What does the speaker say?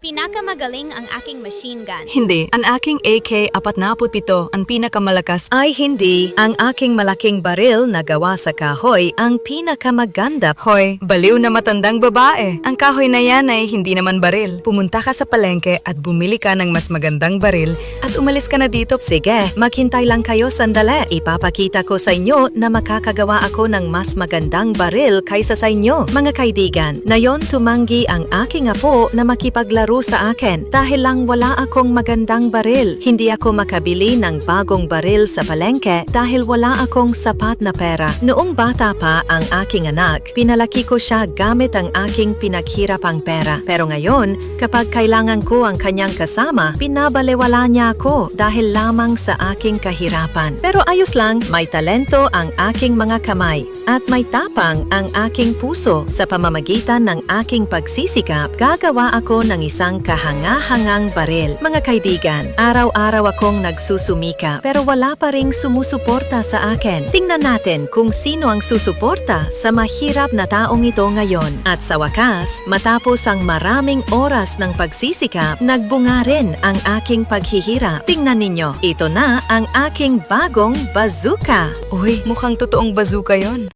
Pinakamagaling ang aking machine gun. Hindi. Ang aking AK-47 ang pinakamalakas. Ay hindi. Ang aking malaking baril na gawa sa kahoy ang pinakamaganda. Hoy, baliw na matandang babae. Ang kahoy na yan ay hindi naman baril. Pumunta ka sa palengke at bumili ka ng mas magandang baril at umalis ka na dito. Sige, maghintay lang kayo sandali. Ipapakita ko sa inyo na makakagawa ako ng mas magandang baril kaysa sa inyo. Mga kaibigan, ngayon tumanggi ang aking apo na makipaglaro sa akin dahil lang wala akong magandang baril. Hindi ako makabili ng bagong baril sa palengke dahil wala akong sapat na pera. Noong bata pa ang aking anak, pinalaki ko siya gamit ang aking pinaghirapang pera. Pero ngayon, kapag kailangan ko ang kanyang kasama, pinabalewala niya ako dahil lamang sa aking kahirapan. Pero ayos lang, may talento ang aking mga kamay at may tapang ang aking puso. Sa pamamagitan ng aking pagsisikap, gagawa ako ng isang kahanga-hangang baril. Mga kaibigan, araw-araw akong nagsusumika pero wala pa ring sumusuporta sa akin. Tingnan natin kung sino ang susuporta sa mahirap na taong ito ngayon. At sa wakas, matapos ang maraming oras ng pagsisikap, nagbunga rin ang aking paghihirap. Tingnan ninyo, ito na ang aking bagong bazooka. Uy, mukhang totoong bazooka yon.